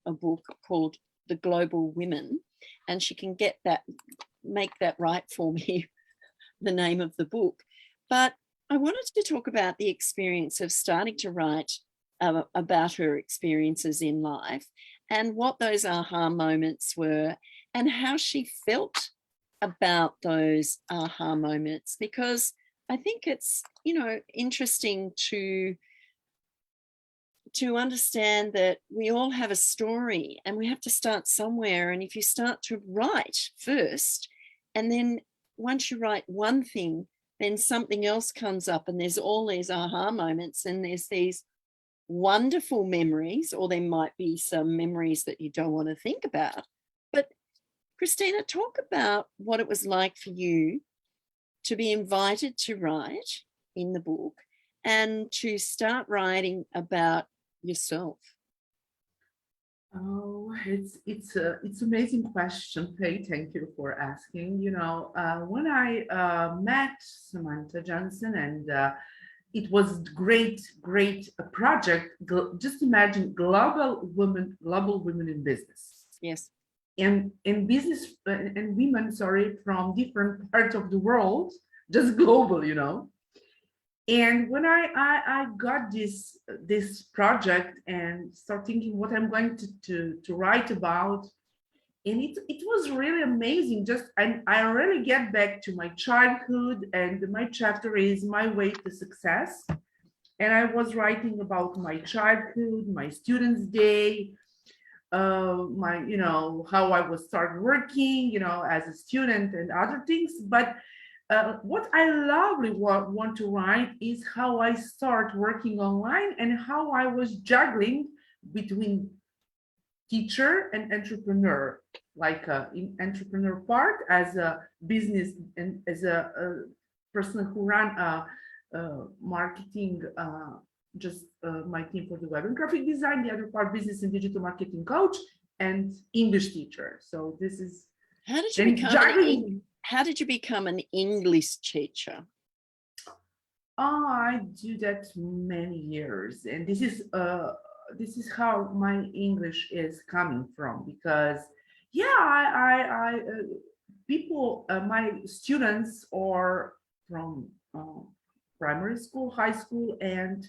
a book called The Global Women, and she can make that right for me, the name of the book. But I wanted to talk about the experience of starting to write about her experiences in life and what those aha moments were and how she felt about those aha moments, because I think it's, interesting to understand that we all have a story and we have to start somewhere. And if you start to write first, and then once you write one thing, then something else comes up and there's all these aha moments and there's these wonderful memories, or there might be some memories that you don't want to think about. But Kristina, talk about what it was like for you to be invited to write in the book and to start writing about yourself. Oh, it's amazing question, Faye. Thank you for asking. When I met Samantha Johnson, and it was great project. Just imagine global women in business. Yes. And business and women, from different parts of the world, just global, And when I got this project and start thinking what I'm going to write about, and it was really amazing. I really get back to my childhood, and my chapter is My Way to Success. And I was writing about my childhood, my students' day, my how I was start working as a student and other things. But what I lovely want to write is how I start working online and how I was juggling between teacher and entrepreneur, like in entrepreneur part as a business and as a person who ran marketing, my team for the web and graphic design, the other part business and digital marketing coach and English teacher. So this is how did you become an English teacher? I do that many years, and this is how my English is coming from, because I people, my students are from primary school, high school, and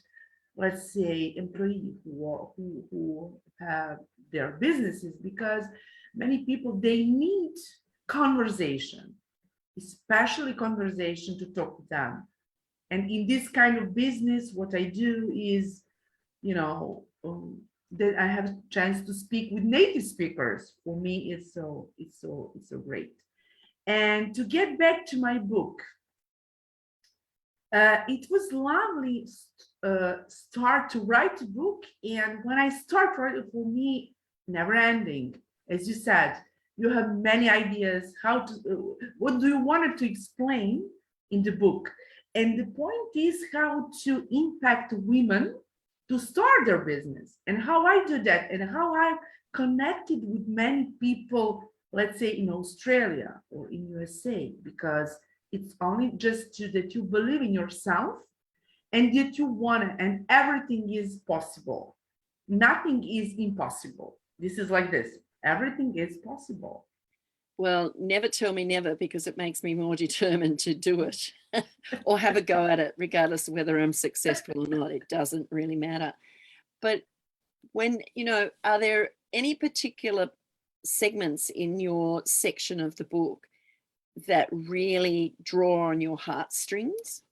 let's say employees who have their businesses, because many people, they need conversation, especially conversation to talk to them. And in this kind of business, what I do is, that I have a chance to speak with native speakers. For me, it's so great. And to get back to my book, it was lovely start to write a book. And when I start writing, for me, never ending. As you said, you have many ideas what do you want to explain in the book. And the point is how to impact women to start their business, and how I do that, and how I connected with many people, let's say in Australia or in USA, because it's only just that you believe in yourself and that you want it, and everything is possible. Nothing is impossible. This is like this. Everything is possible. Well, never tell me never, because it makes me more determined to do it or have a go at it, regardless of whether I'm successful or not. It doesn't really matter. But when, are there any particular segments in your section of the book that really draw on your heartstrings?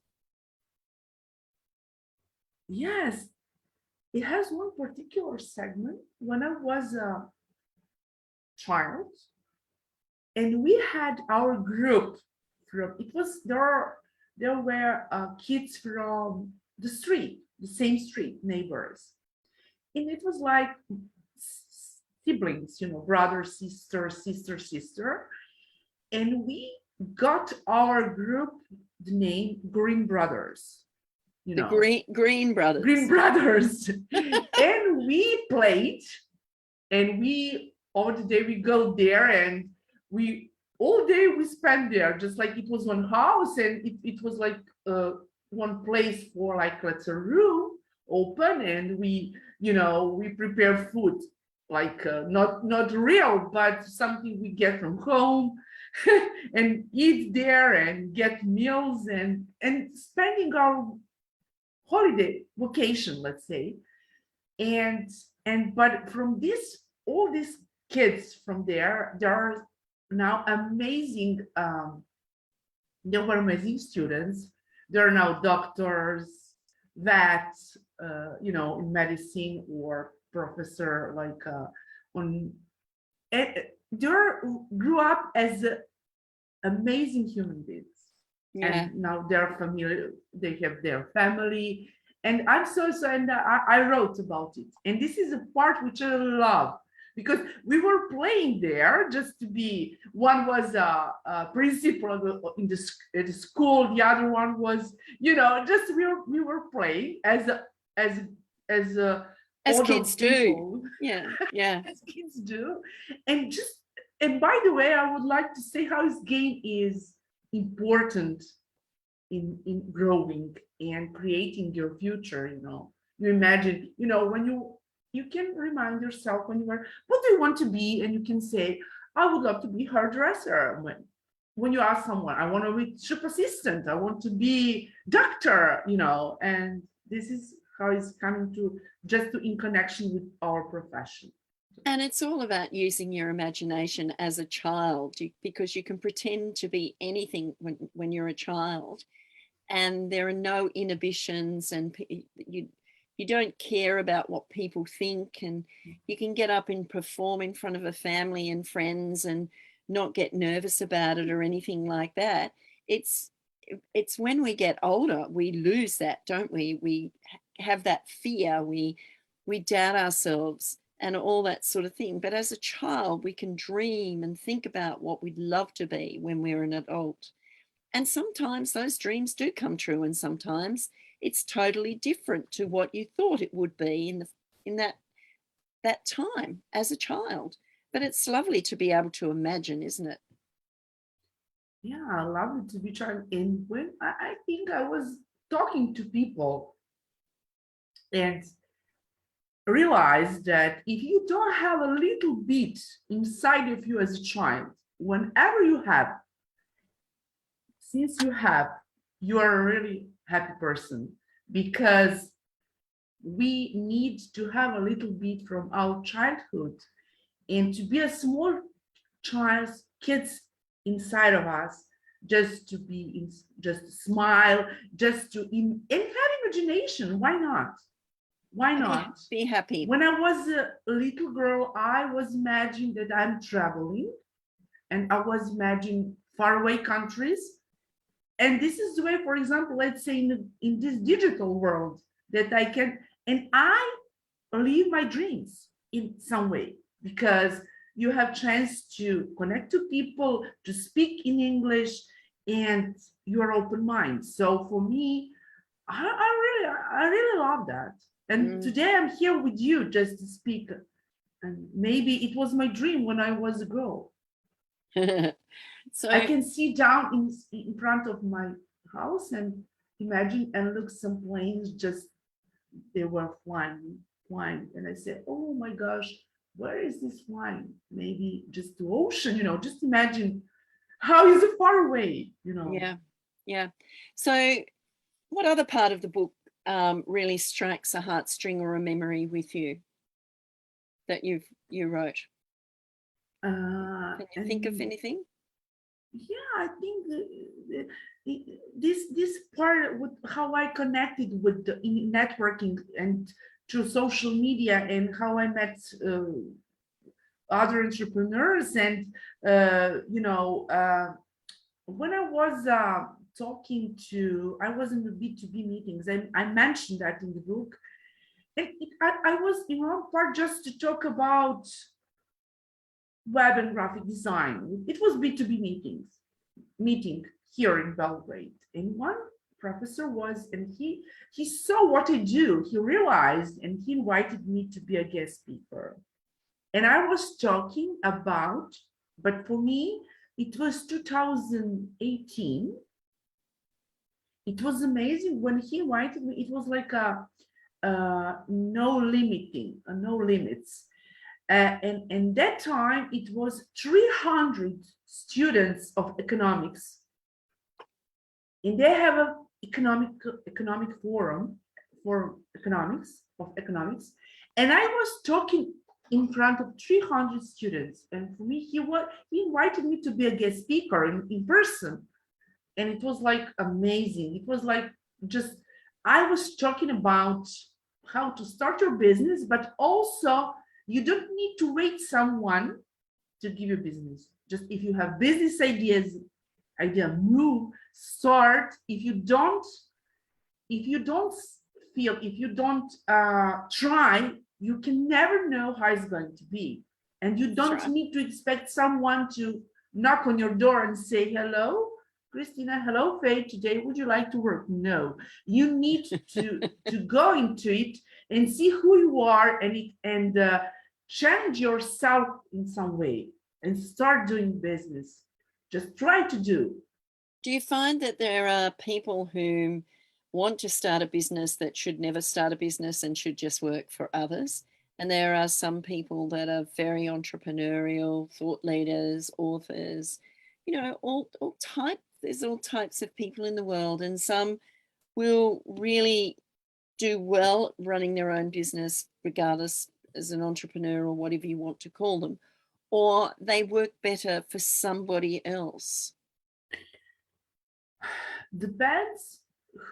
Yes, it has one particular segment. When I was a child, and we had our group there were kids from the same street, neighbors, and it was like siblings, brother, sister, and we got our group the name Green Brothers. The Green Brothers. Green Brothers. And we played, and we all the day we go there, and we all day we spend there, just like it was one house, and it was like one place for, like, let's say, a room open, and we prepare food. like not real, but something we get from home and eat there and get meals and spending our holiday vacation, let's say. And but from this, all these kids from there are now amazing. They were amazing students. They're now doctors, vets, in medicine, or professor, like on. They grew up as amazing human beings, Yeah. and now they're familiar. They have their family, and I'm so and I wrote about it, and this is a part which I love, because we were playing there just to be. One was a principal in at the school. The other one was, just we were playing as as As older kids do. people, Yeah. Yeah. as kids do, and just. And by the way, I would like to say how this game is important in growing and creating your future. You imagine, when you can remind yourself when you were, what do you want to be? And you can say, I would love to be hairdresser. When you ask someone, I want to be shop assistant, I want to be doctor, and this is how it's coming to just to in connection with our profession. And it's all about using your imagination as a child, because you can pretend to be anything when you're a child, and there are no inhibitions, and you don't care about what people think, and you can get up and perform in front of a family and friends and not get nervous about it or anything like that. It's when we get older we lose that, don't we? We have that fear, we doubt ourselves and all that sort of thing. But as a child, we can dream and think about what we'd love to be when we're an adult. And sometimes those dreams do come true, and sometimes it's totally different to what you thought it would be in that time as a child. But it's lovely to be able to imagine, isn't it? Yeah, I love it to be trying. And when I think I was talking to people and realized that if you don't have a little bit inside of you as a child, whenever you have, since you have, you are a really happy person, because we need to have a little bit from our childhood and to be a small child's kids inside of us, just to be just to smile, just to and have imagination. Why not? Why not? Be happy. When I was a little girl, I was imagining that I'm traveling, and I was imagining faraway countries. And this is the way, for example, let's say in this digital world, that I can, and I live my dreams in some way, because you have chance to connect to people, to speak in English, and you're open mind. So for me, I really love that. And today I'm here with you just to speak. And maybe it was my dream when I was a girl. So I can see down in front of my house and imagine and look some planes, just they were flying. And I said, oh my gosh, where is this flying? Maybe just the ocean, just imagine how is it far away, Yeah. So what other part of the book really strikes a heartstring or a memory with you that you wrote? Can you think of anything? Yeah, I think this part with how I connected with the networking and through social media, and how I met other entrepreneurs, and when I was I was in the B2B meetings, and I mentioned that in the book, and I was in one part just to talk about web and graphic design. It was B2B meeting here in Belgrade, and one professor was, and he saw what I do, he realized, and he invited me to be a guest speaker. And I was talking about, but for me, it was 2018. It was amazing when he invited me. It was like no limits. And that time it was 300 students of economics, and they have a economic forum for economics, and I was talking in front of 300 students, and for me he invited me to be a guest speaker in person, and it was like amazing. It was like, just, I was talking about how to start your business, but also you don't need to wait someone to give you business. Just if you have business move, start. If you don't try, you can never know how it's going to be. And you don't need to expect someone to knock on your door and say, hello, Kristina, hello, Faye, today would you like to work? No, you need to go into it and see who you are, and challenge yourself in some way and start doing business. Just try to do. Do you find that there are people who want to start a business that should never start a business and should just work for others? And there are some people that are very entrepreneurial, thought leaders, authors, all types. There's all types of people in the world, and some will really do well running their own business, regardless, as an entrepreneur or whatever you want to call them, or they work better for somebody else. Depends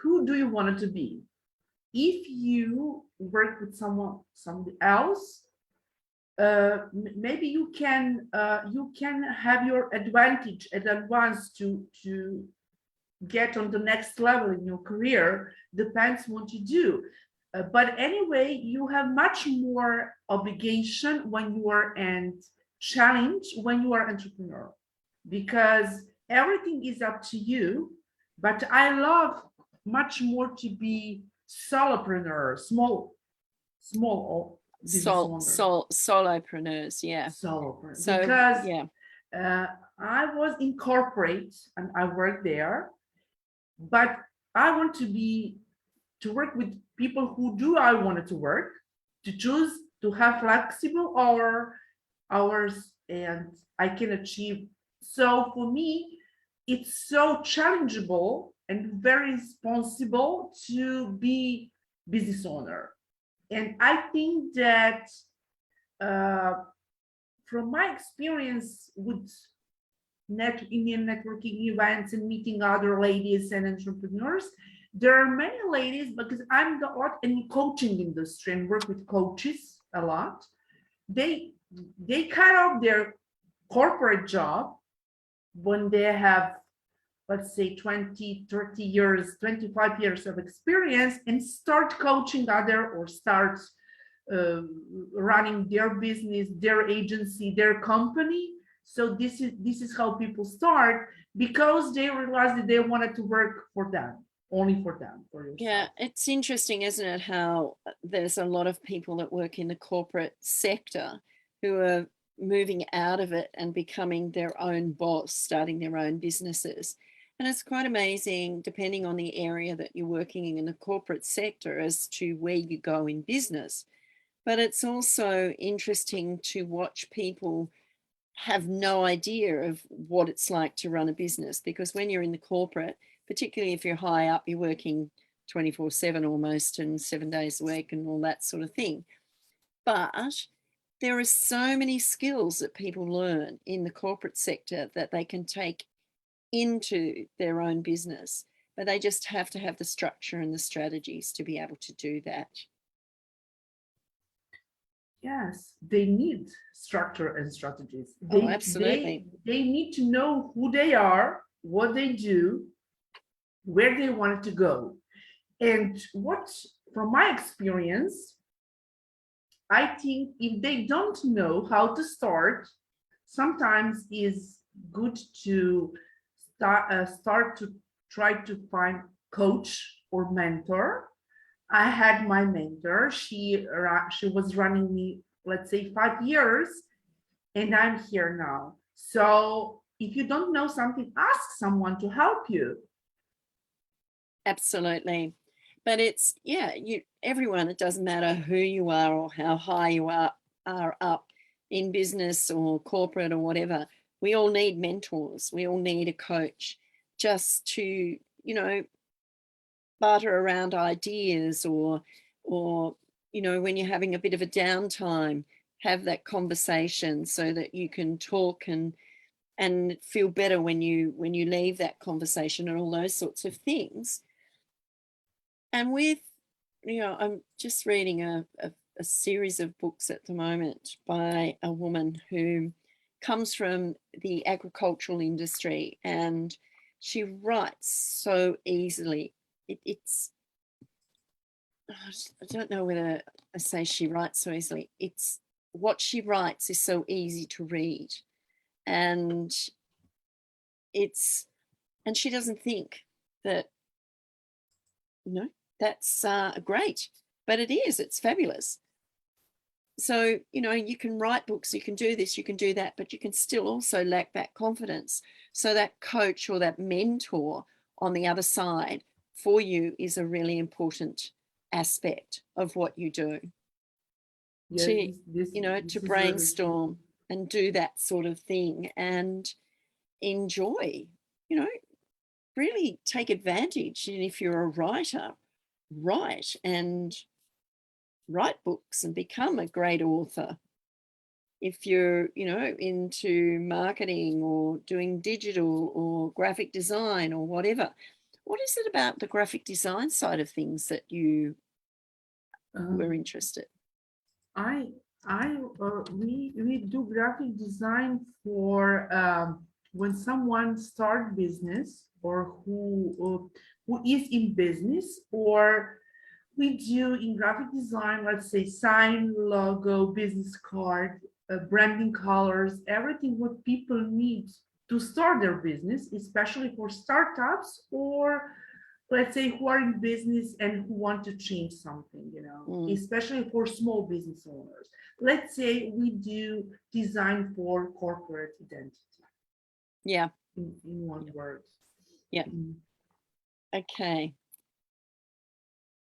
who do you want it to be. If you work with somebody else, maybe you can have your advantage at advance to get on the next level in your career. Depends what you do, but anyway, you have much more obligation when you are and challenge when you are entrepreneur, because everything is up to you. But I love much more to be solopreneur, small solopreneurs, yeah. Solopreneur. So, because yeah. I was in corporate and I worked there, but I want to work with people who do I wanted to work, to choose to have flexible hours, and I can achieve. So for me, it's so challengeable and very responsible to be business owner. And I think that from my experience with Indian networking events and meeting other ladies and entrepreneurs, there are many ladies, because I'm the art and coaching industry and work with coaches a lot. They cut off their corporate job when they have, let's say, 20, 30 years, 25 years of experience, and start coaching other, or start running their business, their agency, their company. So this is how people start, because they realized that they wanted to work for them, only for them, for yourself. Yeah, it's interesting, isn't it, how there's a lot of people that work in the corporate sector who are moving out of it and becoming their own boss, starting their own businesses. And it's quite amazing, depending on the area that you're working in the corporate sector, as to where you go in business. But it's also interesting to watch people have no idea of what it's like to run a business, because when you're in the corporate, particularly if you're high up, you're working 24/7 almost, and 7 days a week and all that sort of thing. But there are so many skills that people learn in the corporate sector that they can take into their own business, but they just have to have the structure and the strategies to be able to do that. Yes, they need structure and strategies. Absolutely. They need to know who they are, what they do, where they want to go. And from my experience, I think if they don't know how to start, sometimes is good to start to try to find coach or mentor. I had my mentor. She was running me, let's say, 5 years, and I'm here now. So if you don't know something, ask someone to help you. Absolutely. But everyone, it doesn't matter who you are or how high you are up, in business or corporate or whatever, we all need mentors. We all need a coach just to, you know, barter around ideas, or you know, when you're having a bit of a downtime, have that conversation so that you can talk and feel better when you leave that conversation, and all those sorts of things. And with, you know, I'm just reading a series of books at the moment by a woman who comes from the agricultural industry, and she writes so easily. It's I don't know whether I say she writes so easily. It's what she writes is so easy to read, and she doesn't think that, you know, that's great, but it's fabulous. So, you know, you can write books, you can do this, you can do that, but you can still also lack that confidence. So that coach or that mentor on the other side for you is a really important aspect of what you do. Yeah, To, this you know, this to is really brainstorm and do that sort of thing and enjoy, you know, really take advantage. And if you're a writer, write books and become a great author. If you're, you know, into marketing or doing digital or graphic design or whatever, what is it about the graphic design side of things that you were interested? We do graphic design for when someone start business, or who is in business, or we do in graphic design, let's say sign, logo, business card, branding colors, everything what people need to start their business, especially for startups, or let's say who are in business and who want to change something, you know, especially for small business owners. Let's say we do design for corporate identity. Yeah. In one word. Yeah. Okay.